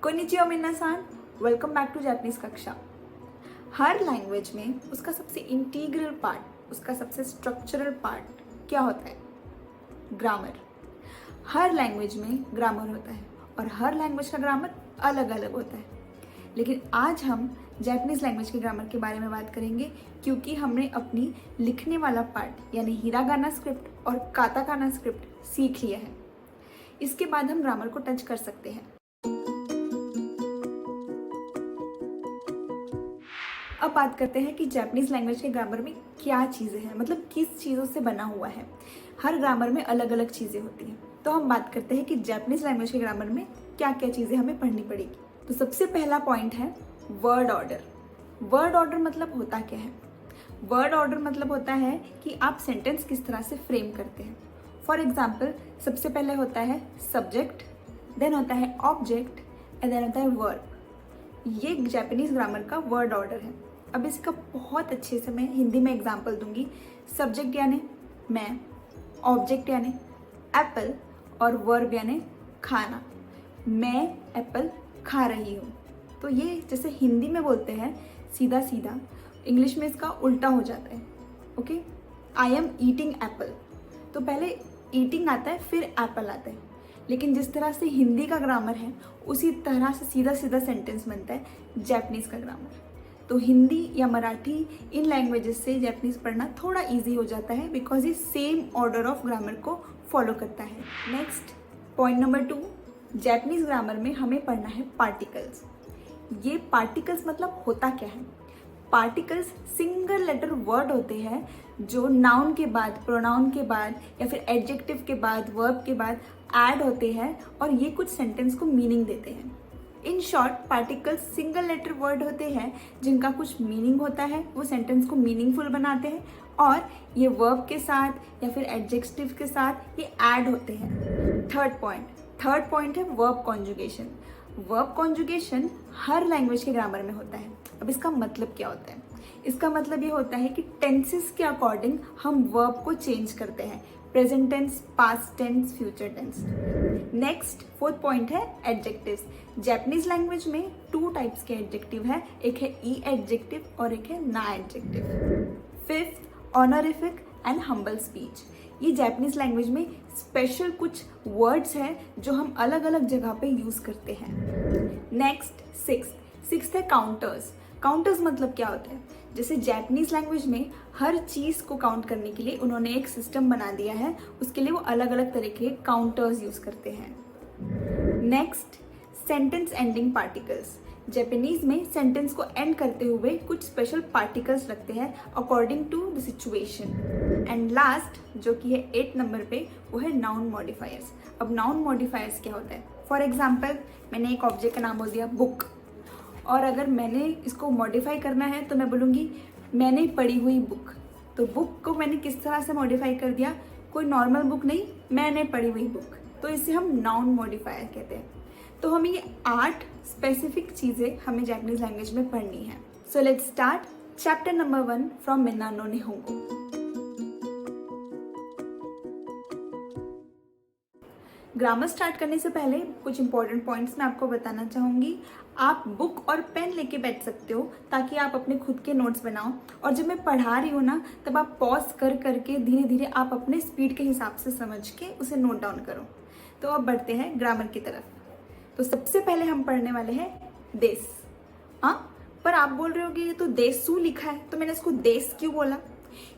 Konnichiwa मिन्नासान, welcome back to Japanese कक्षा। हर लैंग्वेज में उसका सबसे इंटीग्रल पार्ट, उसका सबसे स्ट्रक्चरल पार्ट क्या होता है? ग्रामर। हर लैंग्वेज में ग्रामर होता है और हर लैंग्वेज का ग्रामर अलग अलग होता है। लेकिन आज हम जापानीज लैंग्वेज के ग्रामर के बारे में बात करेंगे, क्योंकि हमने अपनी लिखने वाला पार्ट यानी हिरागाना स्क्रिप्ट और काताकाना स्क्रिप्ट सीख लिया है। इसके बाद हम ग्रामर को टच कर सकते हैं। अब बात करते हैं कि जापानीज लैंग्वेज के ग्रामर में क्या चीज़ें हैं, मतलब किस चीज़ों से बना हुआ है। हर ग्रामर में अलग अलग चीज़ें होती हैं। तो हम बात करते हैं कि जापानीज लैंग्वेज के ग्रामर में क्या क्या चीज़ें हमें पढ़नी पड़ेगी। तो सबसे पहला पॉइंट है वर्ड ऑर्डर। वर्ड ऑर्डर मतलब होता क्या है? वर्ड ऑर्डर मतलब होता है कि आप सेंटेंस किस तरह से फ्रेम करते हैं। फॉर एग्जाम्पल, सबसे पहले होता है सब्जेक्ट, देन होता है ऑब्जेक्ट एंड देन होता है वर्ब। ये जापानीज ग्रामर का वर्ड ऑर्डर है। अब इसका बहुत अच्छे से मैं हिंदी में एग्जाम्पल दूंगी। सब्जेक्ट यानी मैं, ऑब्जेक्ट यानी एप्पल और वर्ब यानी खाना। मैं एप्पल खा रही हूँ। तो ये जैसे हिंदी में बोलते हैं सीधा सीधा, इंग्लिश में इसका उल्टा हो जाता है। Okay, I am eating Apple. तो पहले ईटिंग आता है फिर एप्पल आता है। लेकिन जिस तरह से हिंदी का ग्रामर है उसी तरह से सीधा सीधा सेंटेंस बनता है जापानीज का ग्रामर। तो हिंदी या मराठी इन लैंग्वेजेस से जापानीज पढ़ना थोड़ा इजी हो जाता है, बिकॉज ये सेम ऑर्डर ऑफ ग्रामर को फॉलो करता है। Next point number 2, Japanese grammar में हमें पढ़ना है पार्टिकल्स। ये पार्टिकल्स मतलब होता क्या है? पार्टिकल्स सिंगल लेटर वर्ड होते हैं जो नाउन के बाद, प्रोनाउन के बाद या फिर एडजेक्टिव के बाद, वर्ब के बाद ऐड होते हैं और ये कुछ सेंटेंस को मीनिंग देते हैं। In short, particles single letter word होते हैं जिनका कुछ मीनिंग होता है, वो सेंटेंस को मीनिंगफुल बनाते हैं और ये वर्ब के साथ या फिर एडजेक्टिव के साथ ये ऐड होते हैं। थर्ड पॉइंट है वर्ब कॉन्जुगेशन। वर्ब कॉन्जुगेशन हर लैंग्वेज के ग्रामर में होता है। अब इसका मतलब क्या होता है? इसका मतलब ये होता है कि टेंसेस के अकॉर्डिंग हम वर्ब को चेंज करते हैं, present tense, past tense, future tense. Next fourth point है एडजेक्टिव्स। जापानीज लैंग्वेज में 2 टाइप्स के एडजेक्टिव है, एक है ई एडजेक्टिव और एक है ना adjective. Fifth, honorific and humble speech. ये जापानीज लैंग्वेज में स्पेशल कुछ वर्ड्स हैं जो हम अलग अलग जगह पे यूज करते हैं। नेक्स्ट सिक्स्थ है काउंटर्स। काउंटर्स मतलब क्या होता है? जैसे जापानीज लैंग्वेज में हर चीज को काउंट करने के लिए उन्होंने एक सिस्टम बना दिया है, उसके लिए वो अलग अलग तरह के काउंटर्स यूज करते हैं। Next, sentence ending particles. Japanese में सेंटेंस को एंड करते हुए कुछ स्पेशल पार्टिकल्स लगते हैं according to the situation. And last, जो कि है 8 नंबर पे, वो है नाउन मॉडिफायर्स। अब नाउन मॉडिफायर्स क्या होता है? फॉर एग्जाम्पल, मैंने एक ऑब्जेक्ट का नाम बोल दिया बुक, और अगर मैंने इसको मॉडिफाई करना है तो मैं बोलूँगी मैंने पढ़ी हुई बुक। तो बुक को मैंने किस तरह से मॉडिफाई कर दिया? कोई नॉर्मल बुक नहीं, मैंने पढ़ी हुई बुक। तो इसे हम नाउन मॉडिफायर कहते हैं। तो हमें ये 8 स्पेसिफिक चीज़ें हमें जापानीज लैंग्वेज में पढ़नी है। So let's start chapter number 1 from Minna no Nihongo. Grammar start करने से पहले कुछ इंपॉर्टेंट पॉइंट्स मैं आपको बताना चाहूँगी। आप बुक और पेन लेके बैठ सकते हो ताकि आप अपने खुद के नोट्स बनाओ, और जब मैं पढ़ा रही हूँ ना तब आप पॉज कर करके धीरे धीरे आप अपने स्पीड के हिसाब से समझ के उसे नोट डाउन करो। तो अब बढ़ते हैं ग्रामर की तरफ। तो सबसे पहले हम पढ़ने वाले हैं देश। हाँ, पर आप बोल रहे होगे ये तो देशू लिखा है, तो मैंने इसको देश क्यों बोला?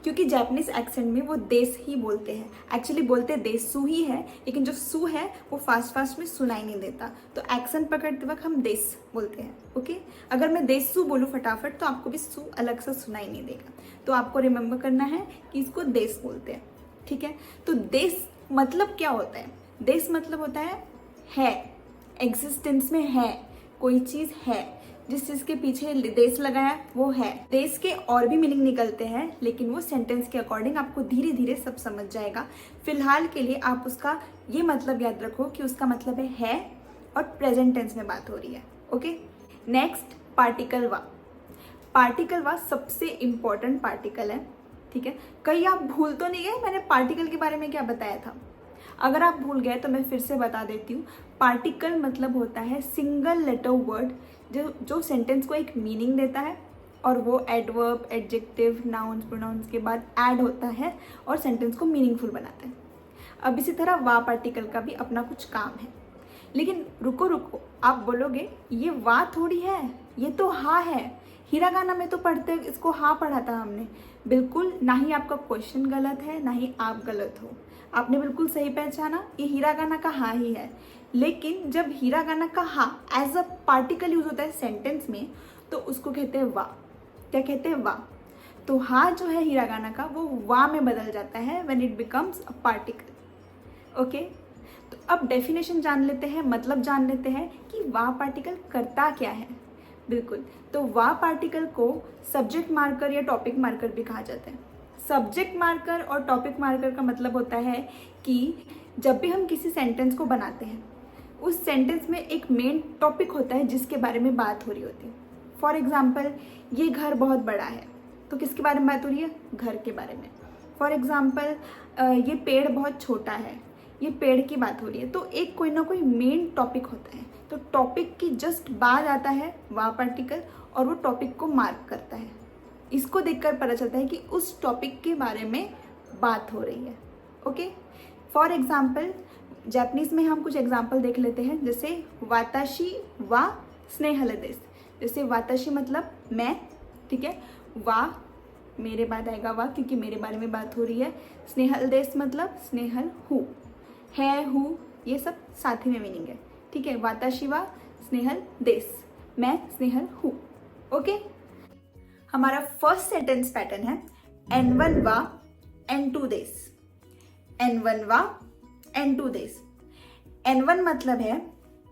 क्योंकि जापानीज एक्सेंट में वो देश ही बोलते हैं। एक्चुअली बोलते देशू ही है, लेकिन जो सू है वो फास्ट में सुनाई नहीं देता, तो एक्सेंट पकड़ते वक्त हम देश बोलते हैं। ओके, अगर मैं देशू बोलूँ फटाफट तो आपको भी सू अलग से सुनाई नहीं देगा। तो आपको रिमेंबर करना है कि इसको देश बोलते हैं। ठीक है, तो देश मतलब क्या होता है? देश मतलब होता है, एग्जिस्टेंस में है, कोई चीज है, जिस चीज के पीछे देश लगाया वो है। देश के और भी मीनिंग निकलते हैं, लेकिन वो सेंटेंस के अकॉर्डिंग आपको धीरे धीरे सब समझ जाएगा। फिलहाल के लिए आप उसका ये मतलब याद रखो कि उसका मतलब है और प्रेजेंट टेंस में बात हो रही है। ओके, नेक्स्ट पार्टिकल वा। पार्टिकल वा सबसे इंपॉर्टेंट पार्टिकल है। ठीक है, कहीं आप भूल तो नहीं गए मैंने पार्टिकल के बारे में क्या बताया था? अगर आप भूल गए तो मैं फिर से बता देती हूँ। पार्टिकल मतलब होता है सिंगल लेटर वर्ड जो सेंटेंस को एक मीनिंग देता है, और वो एडवर्ब, एडजेक्टिव, नाउन्स, प्रोनाउंस के बाद ऐड होता है और सेंटेंस को मीनिंगफुल बनाता है। अब इसी तरह वा पार्टिकल का भी अपना कुछ काम है। लेकिन रुको रुको, आप बोलोगे ये वा थोड़ी है, ये तो हा है। हिरागाना में तो पढ़ते इसको हा पढ़ा था हमने। बिल्कुल, ना ही आपका क्वेश्चन गलत है ना ही आप गलत हो, आपने बिल्कुल सही पहचाना, ये हिरागाना का हा ही है। लेकिन जब हिरागाना का हा एज अ पार्टिकल यूज होता है सेंटेंस में, तो उसको कहते हैं वा। क्या कहते हैं? वा। तो हा जो है हिरागाना का वो वा में बदल जाता है when it becomes a particle. Okay, तो अब डेफिनेशन जान लेते हैं, मतलब जान लेते हैं कि वा पार्टिकल करता क्या है। बिल्कुल, तो वा पार्टिकल को सब्जेक्ट मार्कर या टॉपिक मार्कर भी कहा जाता है। सब्जेक्ट मार्कर और टॉपिक मार्कर का मतलब होता है कि जब भी हम किसी सेंटेंस को बनाते हैं, उस सेंटेंस में एक मेन टॉपिक होता है जिसके बारे में बात हो रही होती है। फॉर एग्जाम्पल, ये घर बहुत बड़ा है, तो किसके बारे में बात हो रही है? घर के बारे में। फॉर एग्जाम्पल, ये पेड़ बहुत छोटा है, ये पेड़ की बात हो रही है। तो एक कोई ना कोई मेन टॉपिक होता है, तो टॉपिक की जस्ट बाद आता है वा पार्टिकल और वो टॉपिक को मार्क करता है। इसको देखकर पता चलता है कि उस टॉपिक के बारे में बात हो रही है। ओके, फॉर एग्जाम्पल, जापानीज में हम कुछ एग्जाम्पल देख लेते हैं, जैसे वाताशी वा स्नेहल देश। जैसे वाताशी मतलब मैं, ठीक है, वा मेरे बाद आएगा वा क्योंकि मेरे बारे में बात हो रही है। स्नेहल देश मतलब स्नेहल हूँ, है, हूँ, ये सब साथ ही में मीनिंग है। ठीक है, वाताशी वा स्नेहल देश, मैं स्नेहल हूँ। ओके, हमारा फर्स्ट सेंटेंस पैटर्न है N1 वा N2 देश। N1 वा N2 देश। N1 मतलब है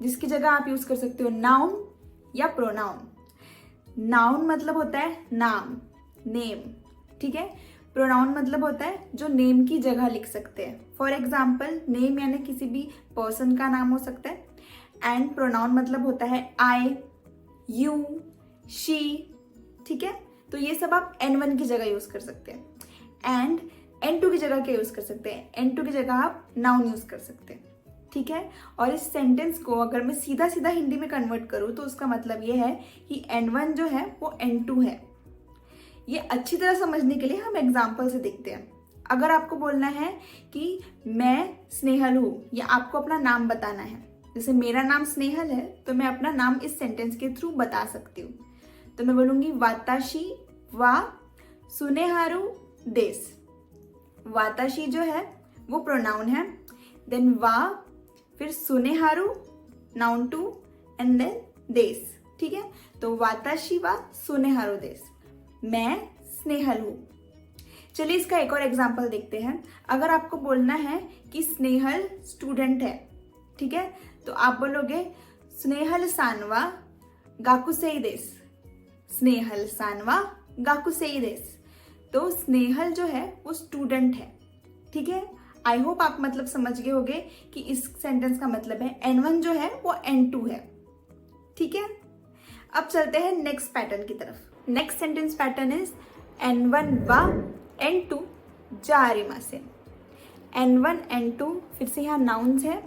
जिसकी जगह आप यूज कर सकते हो नाउन या प्रोनाउन। नाउन मतलब होता है नाम, नेम, ठीक है। प्रोनाउन मतलब होता है जो नेम की जगह लिख सकते हैं। फॉर एग्जाम्पल, नेम यानी किसी भी पर्सन का नाम हो सकता है, एंड प्रोनाउन मतलब होता है आई, यू, शी, ठीक है। तो ये सब आप N1 की जगह यूज कर सकते हैं। एंड N2 की जगह क्या यूज कर सकते हैं? N2 की जगह आप नाउन यूज कर सकते हैं, ठीक है। और इस सेंटेंस को अगर मैं सीधा सीधा हिंदी में कन्वर्ट करूँ तो उसका मतलब ये है कि N1 जो है वो N2 है। ये अच्छी तरह समझने के लिए हम एग्जाम्पल से देखते हैं। अगर आपको बोलना है कि मैं स्नेहल हूँ या आपको अपना नाम बताना है, जैसे मेरा नाम स्नेहल है तो मैं अपना नाम इस सेंटेंस के थ्रू बता सकती हूँ। तो मैं बोलूँगी वाताशी वा सुनेहारू देश। वाताशी जो है वो प्रोनाउन है, देन वा, फिर सुनेहारू नाउन टू, एंड देन देश, ठीक है। तो वाताशी वा सुनेहारू देश, मैं स्नेहल हूँ। चलिए इसका एक और एग्जाम्पल देखते हैं। अगर आपको बोलना है कि स्नेहल स्टूडेंट है, ठीक है, तो आप बोलोगे स्नेहल सानवा गाकुसेई देश। स्नेहल सानवा गाकुसेई देश। तो स्नेहल जो है वो स्टूडेंट है, ठीक है। आई होप आप मतलब समझ गए होंगे कि इस सेंटेंस का मतलब है N1 जो है वो N2 है, ठीक है। अब चलते हैं नेक्स्ट पैटर्न की तरफ। Next sentence pattern is N1 वा N2 जारिमासेन। N1 N2 फिर से यहाँ नाउन्स है।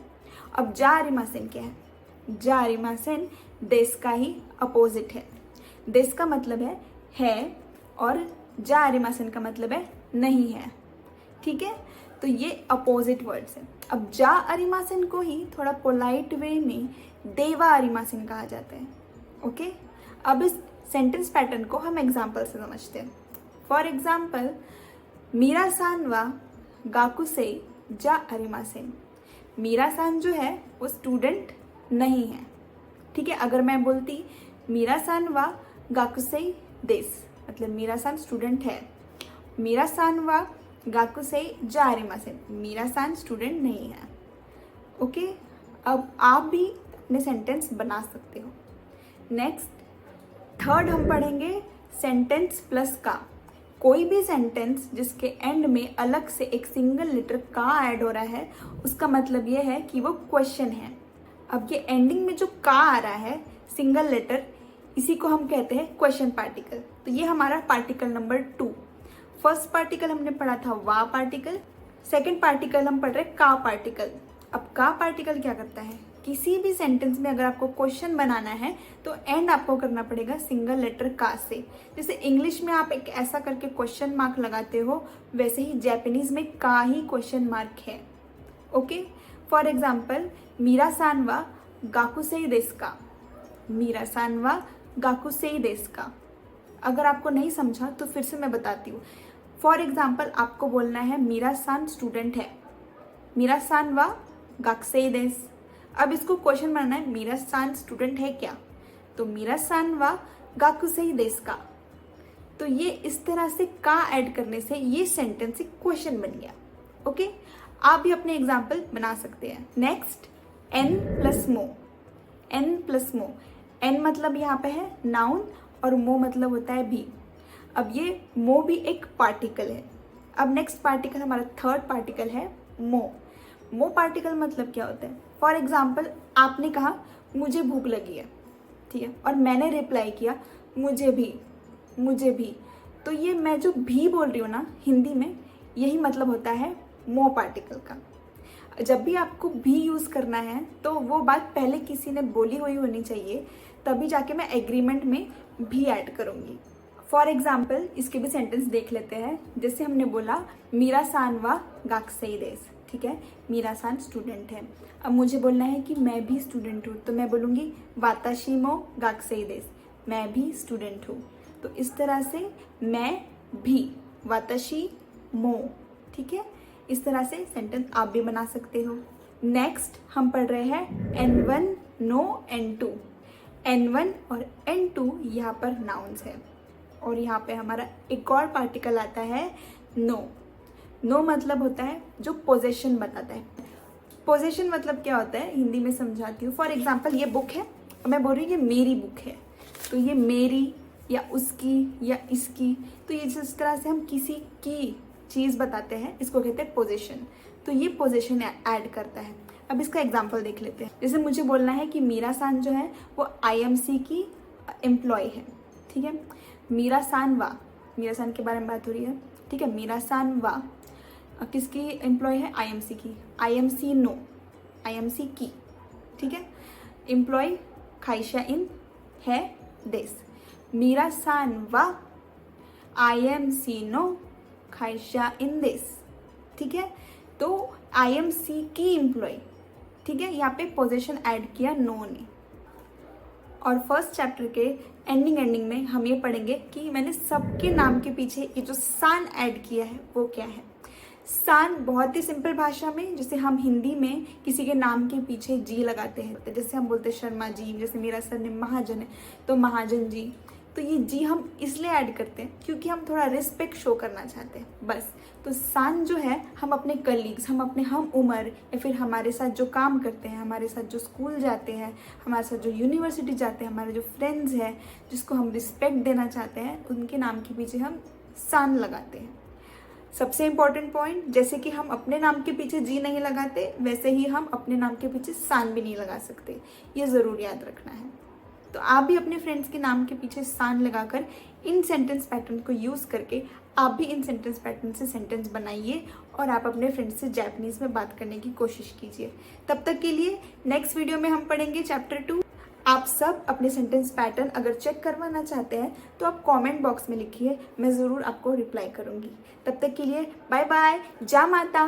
अब जारिमासेन क्या है? जारिमासेन देश का ही अपोजिट है। देश का मतलब है और जारिमासेन का मतलब है नहीं है, ठीक है। तो ये अपोजिट वर्ड्स है। अब जा अरिमासेन को ही थोड़ा पोलाइट वे में देवा अरिमासेन कहा जाता है। ओके, अब इस सेंटेंस पैटर्न को हम एग्जाम्पल से समझते हैं। फॉर एग्जाम्पल, मीरा सान वा गाकुसेई जा अरिमासेन। मीरा सान जो है वो स्टूडेंट नहीं है, ठीक है। अगर मैं बोलती मीरा सान वा गाकुसेई देश, मतलब मीरा सान स्टूडेंट है। मीरा सान वा गाकुसेई जा अरिमासेन, मीरा सान स्टूडेंट नहीं है। ओके, अब आप भी अपने सेंटेंस बना सकते हो। नेक्स्ट, थर्ड हम पढ़ेंगे सेंटेंस प्लस का। कोई भी सेंटेंस जिसके एंड में अलग से एक सिंगल लेटर का ऐड हो रहा है, उसका मतलब ये है कि वो क्वेश्चन है। अब ये एंडिंग में जो का आ रहा है सिंगल लेटर, इसी को हम कहते हैं क्वेश्चन पार्टिकल। तो ये हमारा पार्टिकल नंबर 2। फर्स्ट पार्टिकल हमने पढ़ा था वा पार्टिकल, सेकंड पार्टिकल हम पढ़ रहे हैं का पार्टिकल। अब का पार्टिकल क्या करता है, किसी भी सेंटेंस में अगर आपको क्वेश्चन बनाना है तो एंड आपको करना पड़ेगा सिंगल लेटर का से। जैसे इंग्लिश में आप एक ऐसा करके क्वेश्चन मार्क लगाते हो, वैसे ही जापानीज में का ही क्वेश्चन मार्क है। ओके, फॉर एग्जाम्पल मीरा सान वा गाकुसेई देsu का, मीरा सान वा गाकुसेई देsu का। अगर आपको नहीं समझा तो फिर से मैं बताती हूँ। फॉर एग्जाम्पल आपको बोलना है मीरा सान स्टूडेंट है, मीरा सान वा गाकुसेई देsu। अब इसको क्वेश्चन बनाना है, मीरा सान स्टूडेंट है क्या, तो मीरा सान वा गाकुसेई देsu का। तो ये इस तरह से का ऐड करने से ये सेंटेंस एक क्वेश्चन बन गया। ओके, आप भी अपने एग्जाम्पल बना सकते हैं। नेक्स्ट, एन प्लस मो, एन प्लस मो। एन मतलब यहाँ पे है नाउन और मो मतलब होता है भी। अब ये मो भी एक पार्टिकल है। अब नेक्स्ट पार्टिकल हमारा थर्ड पार्टिकल है मो। मो पार्टिकल मतलब क्या होता है, फॉर एग्जाम्पल आपने कहा मुझे भूख लगी है, ठीक है, और मैंने रिप्लाई किया मुझे भी, मुझे भी। तो ये मैं जो भी बोल रही हूँ ना हिंदी में, यही मतलब होता है मो पार्टिकल का। जब भी आपको भी यूज़ करना है तो वो बात पहले किसी ने बोली हुई होनी चाहिए, तभी जाके मैं एग्रीमेंट में भी ऐड करूँगी। फॉर एग्जाम्पल इसके भी सेंटेंस देख लेते हैं। जैसे हमने बोला मीरा सान वा गाकुसेई देsu, ठीक है, मीरा सान स्टूडेंट है। अब मुझे बोलना है कि मैं भी स्टूडेंट हूँ, तो मैं बोलूँगी वाताशी मो गाकुसेई देsu, मैं भी स्टूडेंट हूँ। तो इस तरह से मैं भी, वाताशी मो, ठीक है, इस तरह से सेंटेंस आप भी बना सकते हो। नेक्स्ट हम पढ़ रहे हैं N1 नो N2। N1 और N2 यहाँ पर नाउन्स है, और यहाँ पे हमारा एक और पार्टिकल आता है नो। नो मतलब होता है जो पोजेशन बताता है। पोजेशन मतलब क्या होता है, हिंदी में समझाती हूँ। फॉर एग्जाम्पल ये बुक है और मैं बोल रही हूँ ये मेरी बुक है, तो ये मेरी या उसकी या इसकी, तो ये जिस तरह से हम किसी की चीज़ बताते हैं इसको कहते हैं पोजीशन। तो ये पोजीशन ऐड करता है। अब इसका एग्जांपल देख लेते हैं। जैसे मुझे बोलना है कि मीरा सान जो है वो IMC की एम्प्लॉय है, ठीक है। मीरा सान वा, मीरा सान के बारे में बात हो रही है, ठीक है। मीरा सान वा किसकी एम्प्लॉय है, IMC की। IMC नो, IMC की, ठीक है। एम्प्लॉय खाइशा इन है देस। मीरा सान वा IMC नो खाइशा इन देस, ठीक है। तो IMC की एम्प्लॉय, ठीक है, यहाँ पे पोजीशन ऐड किया नो ने। और फर्स्ट चैप्टर के एंडिंग में हम ये पढ़ेंगे कि मैंने सबके नाम के पीछे ये जो सान ऐड किया है वो क्या है। सान बहुत ही सिंपल भाषा में, जैसे हम हिंदी में किसी के नाम के पीछे जी लगाते हैं, जैसे हम बोलते हैं शर्मा जी, जैसे मेरा सरनेम महाजन है तो महाजन जी। तो ये जी हम इसलिए ऐड करते हैं क्योंकि हम थोड़ा रिस्पेक्ट शो करना चाहते हैं, बस। तो सान जो है हम अपने कलीग्स, हम अपने हम उम्र या फिर हमारे साथ जो काम करते हैं, हमारे साथ जो स्कूल जाते हैं, हमारे साथ जो यूनिवर्सिटी जाते हैं, हमारे जो फ्रेंड्स हैं जिसको हम रिस्पेक्ट देना चाहते हैं, उनके नाम के पीछे हम सान लगाते हैं। सबसे इम्पॉर्टेंट पॉइंट, जैसे कि हम अपने नाम के पीछे जी नहीं लगाते, वैसे ही हम अपने नाम के पीछे सान भी नहीं लगा सकते। ये ज़रूर याद रखना है। तो आप भी अपने फ्रेंड्स के नाम के पीछे सान लगाकर इन सेंटेंस पैटर्न को यूज़ करके आप भी इन सेंटेंस पैटर्न से सेंटेंस बनाइए और आप अपने फ्रेंड्स से जापानीज़ में बात करने की कोशिश कीजिए। तब तक के लिए नेक्स्ट वीडियो में हम पढ़ेंगे चैप्टर 2। आप सब अपने सेंटेंस पैटर्न अगर चेक करवाना चाहते हैं तो आप कमेंट बॉक्स में लिखिए, मैं ज़रूर आपको रिप्लाई करूँगी। तब तक के लिए बाय बाय, जा माता।